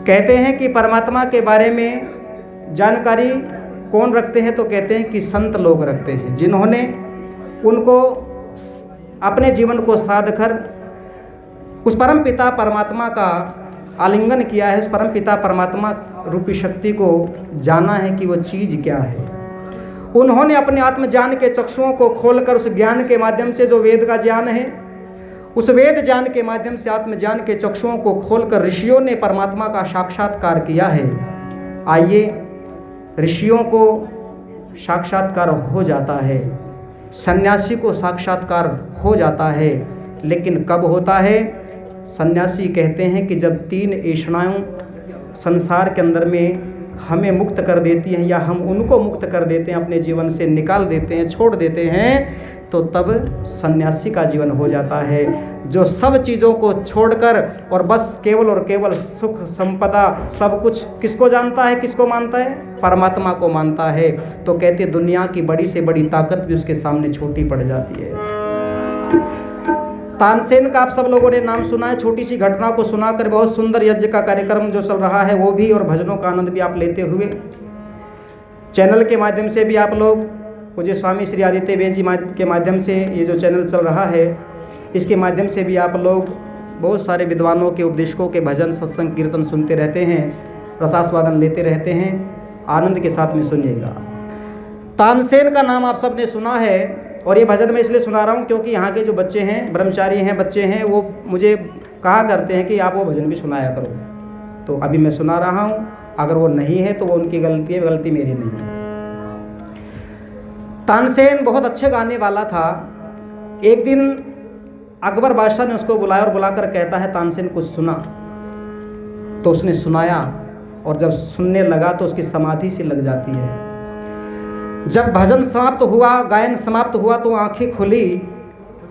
कहते हैं कि परमात्मा के बारे में जानकारी कौन रखते हैं, तो कहते हैं कि संत लोग रखते हैं, जिन्होंने उनको अपने जीवन को साध कर उस परम पिता परमात्मा का आलिंगन किया है, उस परम पिता परमात्मा रूपी शक्ति को जाना है कि वो चीज़ क्या है। उन्होंने अपने आत्मज्ञान के चक्षुओं को खोलकर उस ज्ञान के माध्यम से, जो वेद का ज्ञान है, उस वेद ज्ञान के माध्यम से आत्मज्ञान के चक्षुओं को खोलकर ऋषियों ने परमात्मा का साक्षात्कार किया है। आइए, ऋषियों को साक्षात्कार हो जाता है, सन्यासी को साक्षात्कार हो जाता है, लेकिन कब होता है? सन्यासी कहते हैं कि जब 3 ऐषणाएं संसार के अंदर में हमें मुक्त कर देती हैं, या हम उनको मुक्त कर देते हैं, अपने जीवन से निकाल देते हैं, छोड़ देते हैं, तो तब सन्यासी का जीवन हो जाता है, जो सब चीज़ों को छोड़कर और बस केवल और केवल सुख संपदा सब कुछ किसको जानता है, किसको मानता है? परमात्मा को मानता है। तो कहते दुनिया की बड़ी से बड़ी ताकत भी उसके सामने छोटी पड़ जाती है। तानसेन का आप सब लोगों ने नाम सुना है। छोटी सी घटना को सुनाकर बहुत सुंदर यज्ञ का कार्यक्रम जो चल रहा है वो भी, और भजनों का आनंद भी आप लेते हुए चैनल के माध्यम से भी आप लोग, पूज्य स्वामी श्री आदित्य वेद जी के माध्यम से ये जो चैनल चल रहा है, इसके माध्यम से भी आप लोग बहुत सारे विद्वानों के, उपदेशकों के भजन सत्संग कीर्तन सुनते रहते हैं, रसास्वादन लेते रहते हैं। आनंद के साथ में सुनिएगा। तानसेन का नाम आप सब ने सुना है, और ये भजन मैं इसलिए सुना रहा हूँ क्योंकि यहाँ के जो बच्चे हैं, ब्रह्मचारी हैं, बच्चे हैं, वो मुझे कहा करते हैं कि आप वो भजन भी सुनाया करो। तो अभी मैं सुना रहा हूँ, अगर वो नहीं है तो वो उनकी गलती है, गलती मेरी नहीं है। तानसेन बहुत अच्छे गाने वाला था। एक दिन अकबर बादशाह ने उसको बुलाया और बुलाकर कहता है, तानसेन कुछ सुना। तो उसने सुनाया, और जब सुनने लगा तो उसकी समाधि सी लग जाती है। जब भजन समाप्त हुआ, गायन समाप्त हुआ, तो आंखें खुली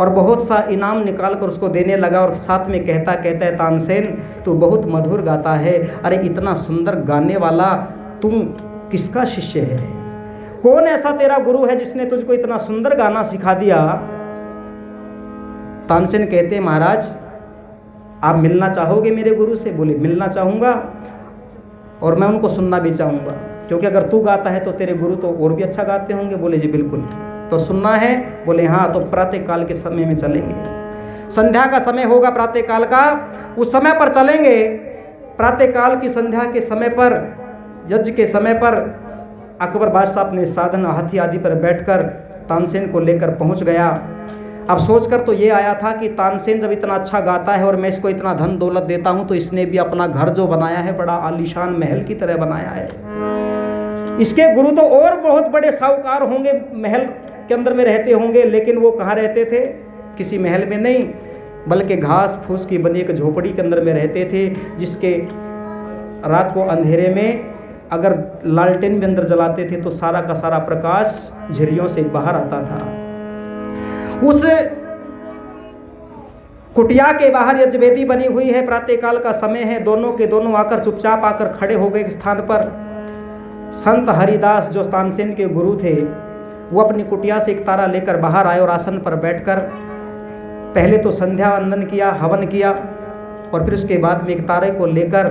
और बहुत सा इनाम निकाल कर उसको देने लगा, और साथ में कहता है, तानसेन तू बहुत मधुर गाता है, अरे इतना सुंदर गाने वाला तुम किसका शिष्य है? कौन ऐसा तेरा गुरु है जिसने तुझको इतना सुंदर गाना सिखा दिया? तानसेन कहते, महाराज आप मिलना चाहोगे मेरे गुरु से? बोले मिलना चाहूँगा, और मैं उनको सुनना भी चाहूँगा, क्योंकि अगर तू गाता है तो तेरे गुरु तो और भी अच्छा गाते होंगे। बोले जी बिल्कुल। तो सुनना है? बोले हाँ। तो प्रातः काल के समय में चलेंगे, संध्या का समय होगा प्रातः काल का, उस समय पर चलेंगे। प्रातः काल की संध्या के समय पर, यज्ञ के समय पर अकबर बादशाह अपने साधन हाथी आदि पर बैठकर तानसेन को लेकर पहुंच गया। अब सोचकर तो ये आया था कि तानसेन जब इतना अच्छा गाता है और मैं इसको इतना धन दौलत देता हूं, तो इसने भी अपना घर जो बनाया है बड़ा आलीशान महल की तरह बनाया है। इसके गुरु तो और बहुत बड़े साहूकार होंगे, महल के अंदर में रहते होंगे, लेकिन वो कहाँ रहते थे? किसी महल में नहीं, बल्कि घास फूस की बनी एक झोपड़ी के अंदर में रहते थे, जिसके रात को अंधेरे में अगर लालटेन भी अंदर जलाते थे तो सारा का सारा प्रकाश झिर्रियों से बाहर आता था। उस कुटिया के बाहर यज्ञवेदी बनी हुई है, प्रातःकाल का समय है, दोनों के दोनों आकर चुपचाप आकर खड़े हो गए एक स्थान पर। संत हरिदास जो तानसेन के गुरु थे, वो अपनी कुटिया से एक तारा लेकर बाहर आए और आसन पर बैठकर पहले तो संध्या वंदन किया, हवन किया, और फिर उसके बाद में एक तारे को लेकर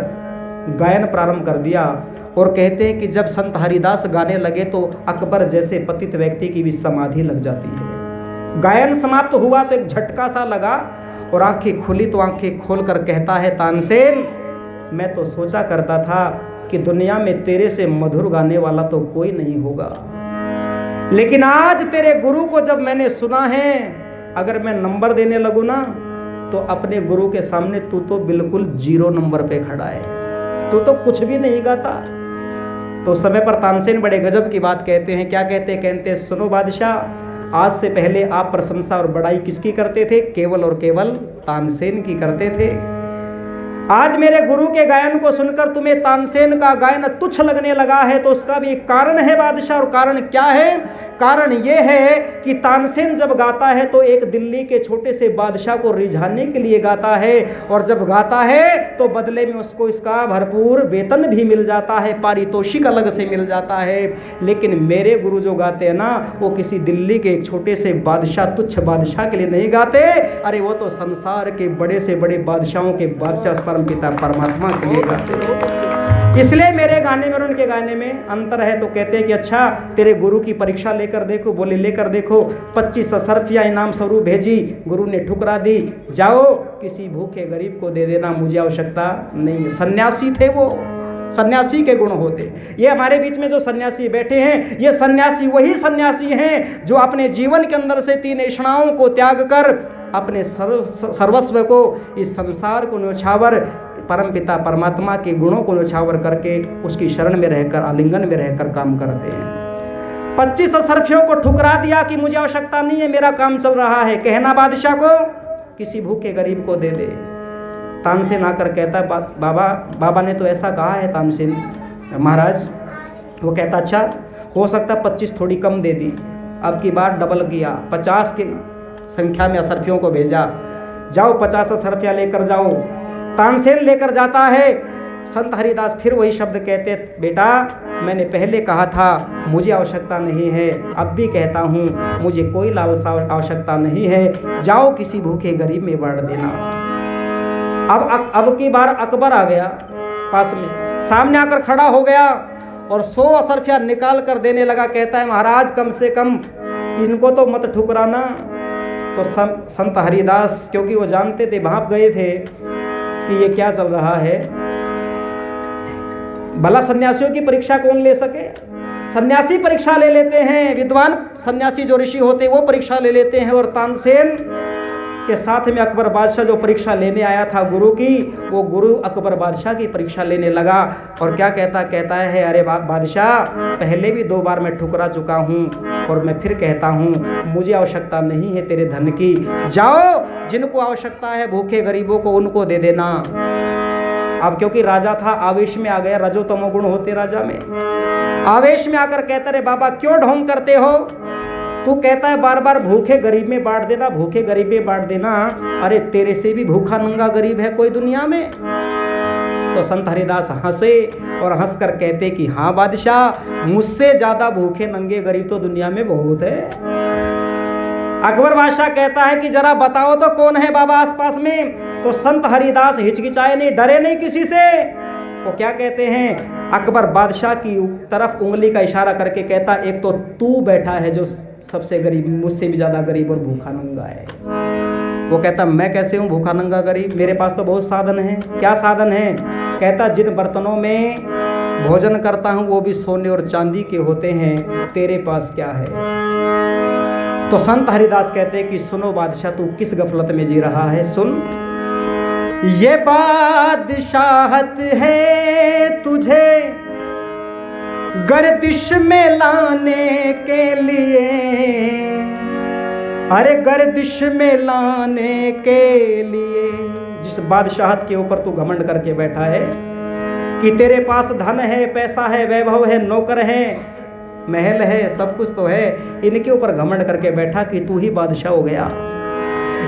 गायन प्रारंभ कर दिया। और कहते हैं कि जब संत हरिदास गाने लगे तो अकबर जैसे पतित व्यक्ति की भी समाधि लग जाती है। गायन समाप्त हुआ तो एक झटका सा लगा और आंखें खुली तो आंखें खोलकर कहता है, तानसेन मैं तो सोचा करता था कि दुनिया में तेरे से मधुर गाने वाला तो कोई नहीं होगा, लेकिन आज तेरे गुरु को जब मैंने सुना है, अगर मैं नंबर देने लगूँ ना तो अपने गुरु के सामने तू तो बिल्कुल 0 नंबर पे खड़ा है, तू तो कुछ भी नहीं गाता। तो उस समय पर तानसेन बड़े गजब की बात कहते हैं। क्या कहते? कहते सुनो बादशाह, आज से पहले आप प्रशंसा और बड़ाई किसकी करते थे? केवल और केवल तानसेन की करते थे। आज मेरे गुरु के गायन को सुनकर तुम्हें तानसेन का गायन तुच्छ लगने लगा है, तो उसका भी एक कारण है बादशाह। और कारण क्या है? कारण ये है कि तानसेन जब गाता है तो एक दिल्ली के छोटे से बादशाह को रिझाने के लिए गाता है, और जब गाता है तो बदले में उसको इसका भरपूर वेतन भी मिल जाता है, पारितोषिक अलग से मिल जाता है। लेकिन मेरे गुरु जो गाते हैं ना, वो किसी दिल्ली के एक छोटे से बादशाह, तुच्छ बादशाह के लिए नहीं गाते। अरे वो तो संसार के बड़े से बड़े बादशाहों के बादशाह परमपिता परमात्मा के लिए गाते हो। इसलिए मेरे गाने में और उनके गाने में अंतर है। तो कहते हैं कि अच्छा तेरे गुरु की परीक्षा लेकर देखो। बोले लेकर देखो। 25 असरफियाँ इनाम स्वरूप भेजी, गुरु ने ठुकरा दी। जाओ किसी भूखे गरीब को दे देना, मुझे आवश्यकता नहीं। सन्यासी थे वो, सन्यासी के गुण होते। ये हमारे बीच में जो सन्यासी बैठे हैं, ये सन्यासी वही सन्यासी हैं जो अपने जीवन के अंदर से 3 ऐषणाओं को त्याग कर अपने सर्वस्व को, इस संसार को न्योछावर परमपिता परमात्मा के गुणों को न्योछावर करके उसकी शरण में रहकर, आलिंगन में रहकर काम करते हैं। 25 असरफियों को ठुकरा दिया कि मुझे आवश्यकता नहीं है, मेरा काम चल रहा है। कहना बादशाह को किसी भूखे गरीब को दे दे। तानसेन आकर कहता बाबा ने तो ऐसा कहा है तानसेन महाराज। वो कहता अच्छा हो सकता 25 थोड़ी कम दे दी। अब की बार डबल किया, 50 की संख्या में असरफियों को भेजा। जाओ 50 असरफियाँ लेकर जाओ। तानसेन लेकर जाता है। संत हरिदास फिर वही शब्द कहते, बेटा मैंने पहले कहा था मुझे आवश्यकता नहीं है, अब भी कहता हूँ मुझे कोई लालसा आवश्यकता नहीं है। जाओ किसी भूखे गरीब में बांट देना। अब की बार अकबर आ गया पास में, सामने आकर खड़ा हो गया और 100 असरफियाँ निकाल कर देने लगा। कहता है महाराज कम से कम इनको तो मत ठुकराना। तो संत हरिदास क्योंकि वो जानते थे, भाप गए थे कि ये क्या चल रहा है। भला सन्यासियों की परीक्षा कौन ले सके? सन्यासी परीक्षा ले लेते हैं, विद्वान सन्यासी जो ऋषि होते हैं वो परीक्षा ले लेते हैं। और तानसेन के साथ में अकबर बादशाह जो परीक्षा लेने आया था गुरु की, वो गुरु अकबर बादशाह की परीक्षा लेने लगा। और क्या कहता है अरे बादशाह पहले भी 2 बार मैं ठुकरा चुका हूँ और मैं फिर कहता हूँ मुझे आवश्यकता नहीं है तेरे धन की। जाओ जिनको आवश्यकता है भूखे गरीबों को उनको दे देना। अब क्योंकि राजा था, आवेश में आ गया। रजो तमोगुण होते राजा में। आवेश में आकर कहता रे बाबा क्यों ढोंग करते हो? तू कहता है बार बार भूखे गरीब में बांट देना, भूखे गरीब में बांट देना। अरे तेरे से भी भूखा नंगा गरीब है कोई दुनिया में? तो संत हरिदास हंसे और हंसकर कहते कि हाँ बादशाह, मुझसे ज्यादा भूखे नंगे गरीब तो दुनिया में बहुत है। अकबर बादशाह कहता है कि जरा बताओ तो कौन है बाबा आसपास में? तो संत हरिदास हिचकिचाए नहीं, डरे नहीं किसी से। वो क्या कहते हैं? अकबर बादशाह की तरफ उंगली का इशारा करके कहता एक तो तू बैठा है जो सबसे गरीब, मुझसे भी ज्यादा गरीब और भूखा नंगा है। वो कहता मैं कैसे हूँ भूखा नंगा गरीब? मेरे पास तो बहुत साधन है। क्या साधन है? कहता जिन बर्तनों में भोजन करता हूँ वो भी सोने और चांदी के होते हैं, तेरे पास क्या है? तो संत हरिदास कहते कि सुनो बादशाह तू किस गफलत में जी रहा है, सुन। ये बादशाहत है तुझे गर्दिश में लाने के लिए, अरे गर्दिश में लाने के लिए। जिस बादशाहत के ऊपर तू घमंड करके बैठा है कि तेरे पास धन है, पैसा है, वैभव है, नौकर है, महल है, सब कुछ तो है, इनके ऊपर घमंड करके बैठा कि तू ही बादशाह हो गया।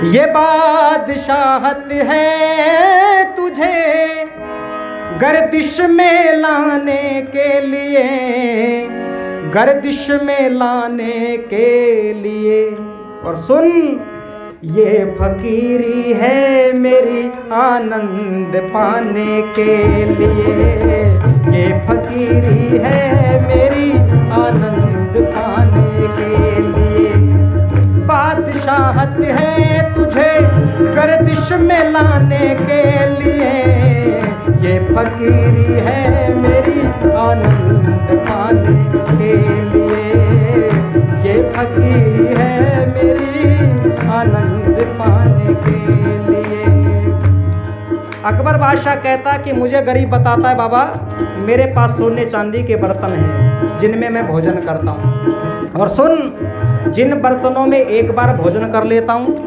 ये बादशाहत है तुझे गर्दिश में लाने के लिए, गर्दिश में लाने के लिए। और सुन ये फकीरी है मेरी आनंद पाने के लिए, ये फकीरी है मेरी आनंद पाने के लिए। बादशाहत है तुझे गर्दिश में लाने के लिए, ये फकीरी है मेरी आनंद पाने के लिए, ये फकीरी है मेरी आनंद पाने के लिए। अकबर बादशाह कहता कि मुझे गरीब बताता है बाबा मेरे पास सोने चांदी के बर्तन हैं जिनमें मैं भोजन करता हूँ। और सुन जिन बर्तनों में एक बार भोजन कर लेता हूँ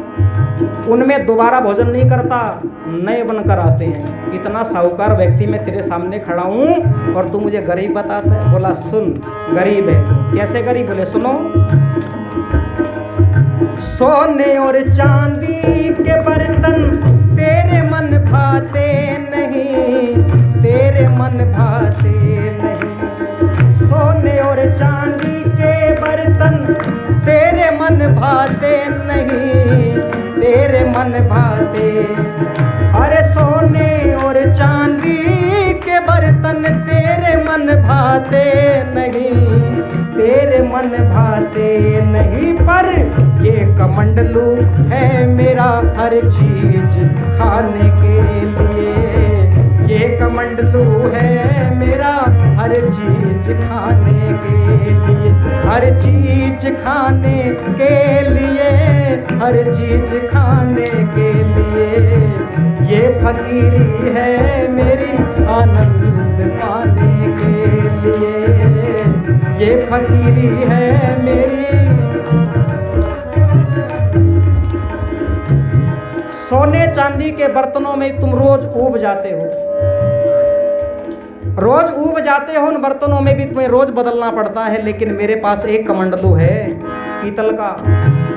उनमें दोबारा भोजन नहीं करता, नए बनकर आते हैं। इतना साहूकार व्यक्ति मैं तेरे सामने खड़ा हूँ और तू मुझे गरीब बताता है। बोला सुन गरीब है। कैसे गरीब? बोले सुनो। सोने और चांदी के बर्तन तेरे मन भाते नहीं, तेरे मन भाते नहीं। सोने और चांदी के बर्तन तेरे मन भाते नहीं, तेरे मन भाते। अरे सोने और भाते नहीं, तेरे मन भाते नहीं। पर ये कमंडलू है मेरा हर चीज खाने के लिए, ये कमंडलू है मेरा हर चीज खाने के लिए, हर चीज खाने के लिए, हर चीज खाने के लिए। ये फकीरी है मेरी आनंद पाने के लिए, ये फकीरी है मेरी। सोने चांदी के बर्तनों में तुम रोज ऊब जाते हो, रोज ऊब जाते हो, उन बर्तनों में भी तुम्हें रोज बदलना पड़ता है। लेकिन मेरे पास एक कमंडलू है पीतल का,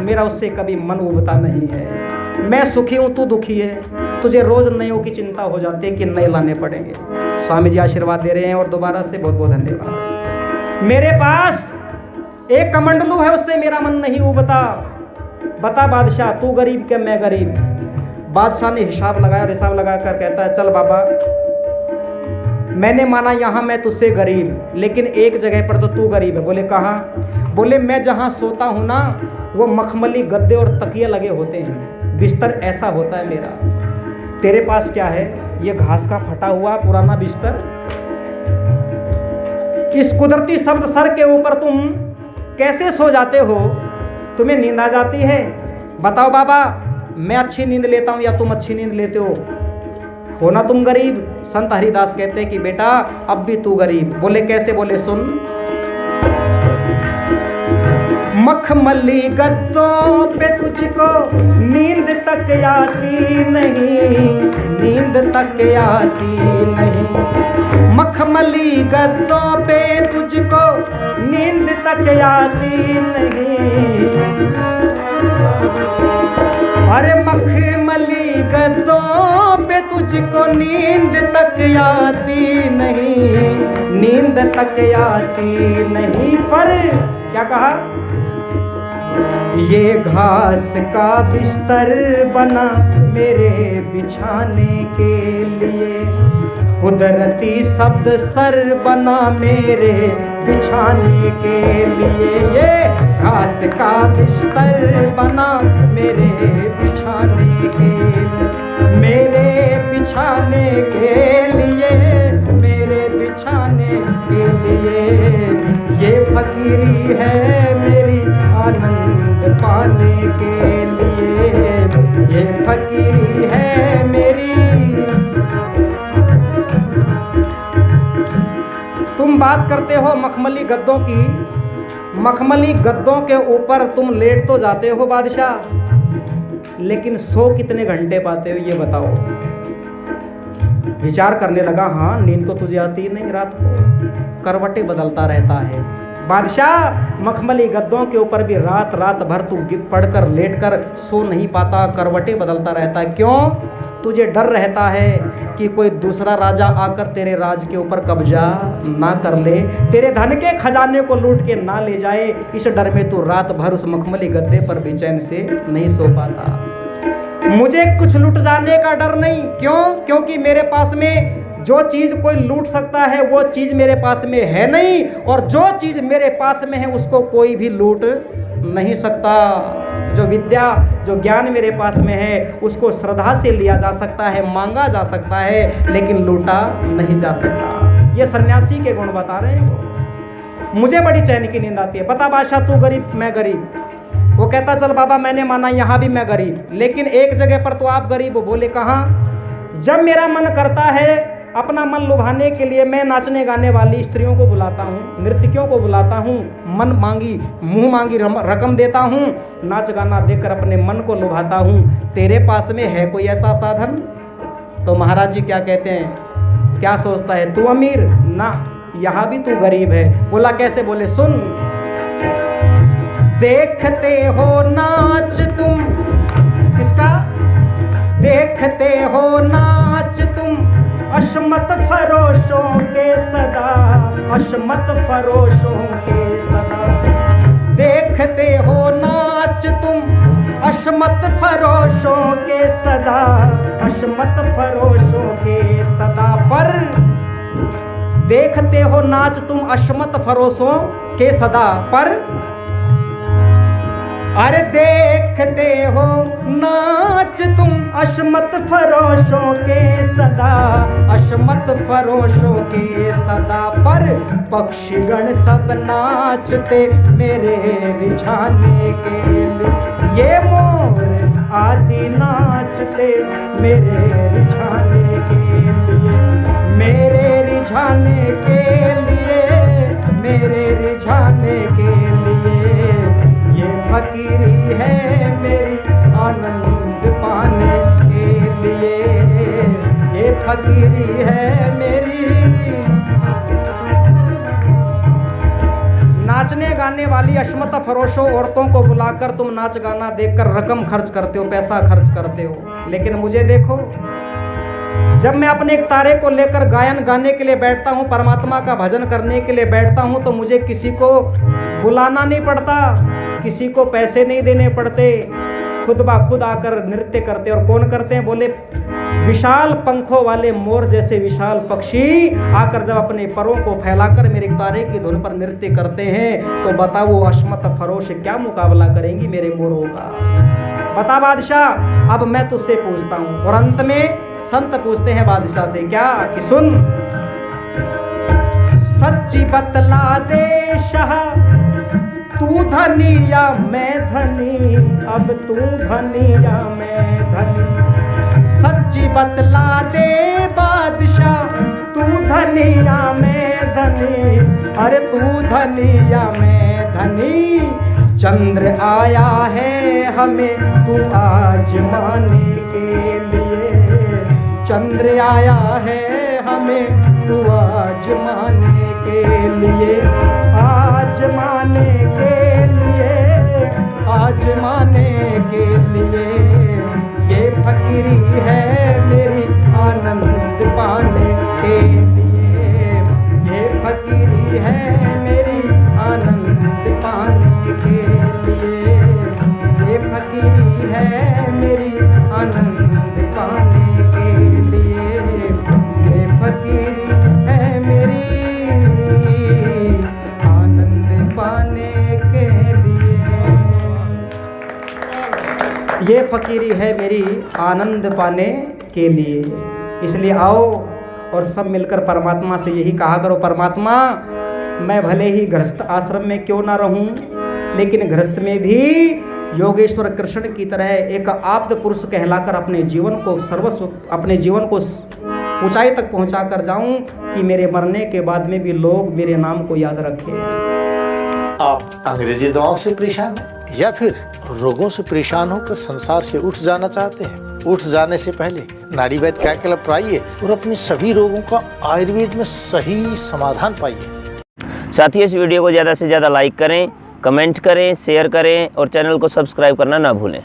मेरा उससे कभी मन उबता नहीं है। मैं सुखी हूँ, तू दुखी है, तुझे रोज नयों की चिंता हो जाती है कि नए लाने पड़ेंगे। स्वामी जी आशीर्वाद दे रहे हैं और दोबारा से बहुत बहुत धन्यवाद। मेरे पास एक कमंडलू है, उससे मेरा मन नहीं उबता। बता बादशाह, तू गरीब क्या मैं गरीब? बादशाह ने हिसाब लगाया और हिसाब लगा कर कहता है, चल बाबा, मैंने माना यहाँ मैं तुझसे गरीब, लेकिन एक जगह पर तो तू गरीब है। बोले कहाँ? बोले मैं जहाँ सोता हूँ ना, वो मखमली गद्दे और तकिए लगे होते हैं, बिस्तर ऐसा होता है मेरा। तेरे पास क्या है? ये घास का फटा हुआ पुराना बिस्तर। इस कुदरती शब्द सर के ऊपर तुम कैसे सो जाते हो? तुम्हें नींद आ जाती है? बताओ बाबा, मैं अच्छी नींद लेता हूँ या तुम अच्छी नींद लेते हो ना तुम गरीब? संत हरिदास कहते हैं कि बेटा अब भी तू गरीब। बोले कैसे? बोले सुन। मखमली गद्दों पे तुझको नींद तक आती नहीं, नींद तक आती नहीं। मखमली गद्दों पे तुझको नींद तक आती नहीं। अरे मखमली गद्दों पे तुझको नींद तक आती नहीं, नींद तक आती नहीं। पर क्या कहा? ये घास का बिस्तर बना मेरे बिछाने के लिए, कुदरती शब्द सर बना मेरे बिछाने के लिए। ये घास का बिस्तर बना मेरे बिछाने के लिए, मेरे बिछाने के लिए, मेरे बिछाने के लिए। ये फकीरी है मेरी आनंद पाने के लिए, ये फकीरी है मेरी। तुम बात करते हो मखमली गद्दों की, मखमली गद्दों के ऊपर तुम लेट तो जाते हो बादशाह, लेकिन सो कितने घंटे पाते हो ये बताओ? विचार करने लगा। हाँ, नींद तो तुझे आती नहीं, रात को करवटें बदलता रहता है बादशाह। मखमली गद्दों के ऊपर भी रात रात भर तू पढ़कर लेट कर सो नहीं पाता, करवटें बदलता रहता है। क्यों? तुझे डर रहता है कि कोई दूसरा राजा आकर तेरे राज के ऊपर कब्जा ना कर ले, तेरे धन के खजाने को लूट के ना ले जाए। इस डर में तू रात भर उस मखमली गद्दे पर बेचैन से नहीं सो पाता। मुझे कुछ लूट जाने का डर नहीं। क्यों? क्योंकि मेरे पास में जो चीज़ कोई लूट सकता है वो चीज़ मेरे पास में है नहीं, और जो चीज़ मेरे पास में है उसको कोई भी लूट नहीं सकता। जो विद्या, जो ज्ञान मेरे पास में है उसको श्रद्धा से लिया जा सकता है, मांगा जा सकता है, लेकिन लूटा नहीं जा सकता। ये सन्यासी के गुण बता रहे हैं। मुझे बड़ी चैन की नींद आती है। बता बादशाह, तू गरीब मैं गरीब? वो कहता चल बाबा, मैंने माना यहाँ भी मैं गरीब, लेकिन एक जगह पर तो आप गरीब हो। बोले कहाँ? जब मेरा मन करता है अपना मन लुभाने के लिए मैं नाचने गाने वाली स्त्रियों को बुलाता हूँ, नर्तकियों को बुलाता हूँ, मन मांगी मुंह मांगी रकम देता हूँ, नाच गाना देकर अपने मन को लुभाता हूँ। तेरे पास में है कोई ऐसा साधन? तो महाराज जी क्या कहते हैं, क्या सोचता है तू अमीर? ना, यहाँ भी तू गरीब है। बोला कैसे? बोले सुन। देखते हो नाच तुम, किसका? देखते हो नाच तुम अशमत फरोशों के सदा, अशमत फरोशों के सदा। देखते हो नाच तुम अशमत फरोशों के सदा, अशमत फरोशों के सदा। पर देखते हो नाच तुम अशमत फरोशों के सदा पर, अरे देखते हो नाच तुम अशमत फरोशों के सदा, अशमत फरोशों के सदा पर, पक्षीगण सब नाचते मेरे रिझाने के लिए, ये मोर आदि नाचते मेरे रिझाने के लिए, मेरे रिझाने के लिए, मेरे रिझाने के लिए, ये फकीरी है मेरी आनंद पाने के लिए, ये फकीरी है मेरी। नाचने गाने वाली अशमत फरोशों औरतों को बुलाकर तुम नाच गाना देखकर रकम खर्च करते हो, पैसा खर्च करते हो, लेकिन मुझे देखो, जब मैं अपने एक तारे को लेकर गायन गाने के लिए बैठता हूँ, परमात्मा का भजन करने के लिए बैठता हूँ, तो मुझे किसी को बुलाना नहीं पड़ता, किसी को पैसे नहीं देने पड़ते, खुद ब खुद आकर नृत्य करते। और कौन करते हैं? बोले विशाल पंखों वाले मोर जैसे विशाल पक्षी आकर जब अपने परों को फैलाकर मेरे तारे की धुन पर नृत्य करते हैं, तो बताओ वो अशमत फरोश क्या मुकाबला करेंगी मेरे मोरों का। बता बादशाह, अब मैं तुझसे पूछता हूँ। और अंत में संत पूछते हैं बादशाह से क्या कि सुन, सच्ची बतला दे शाह, तू धनी या मैं धनी, अब तू धनी या मैं धनी, सच्ची बतला दे बादशाह, तू धनी या मैं धनी, अरे तू धनी या मैं धनी, चंद्र आया है हमें तू आजमाने के लिए, चंद्र आया है हमें तू आजमाने के लिए, आजमाने के लिए, आजमाने के लिए, ये फकीरी है मेरी आनंद पाने के लिए, ये फकीरी है मेरी आनंद पाने के लिए, ये फकीरी है मेरी आनंद पाने के लिए, ये फकीरी है मेरी आनंद पाने के लिए, ये फकीरी है मेरी आनंद पाने के लिए। इसलिए आओ और सब मिलकर परमात्मा से यही कहा करो, परमात्मा मैं भले ही गृहस्थ आश्रम में क्यों ना रहूं, लेकिन गृहस्थ में भी योगेश्वर कृष्ण की तरह एक आप्त पुरुष कहलाकर अपने जीवन को सर्वस्व, अपने जीवन को ऊंचाई तक पहुंचा कर जाऊं कि मेरे मरने के बाद में भी लोग मेरे नाम को याद रखें। आप अंग्रेजी दवाओं से परेशान हैं या फिर रोगों से परेशान होकर संसार से उठ जाना चाहते हैं? उठ जाने से पहले नाड़ीवैद क्या क्लब आइए और अपने सभी रोगों का आयुर्वेद में सही समाधान पाइए। साथियों, इस वीडियो को ज़्यादा से ज़्यादा लाइक करें, कमेंट करें, शेयर करें और चैनल को सब्सक्राइब करना ना भूलें।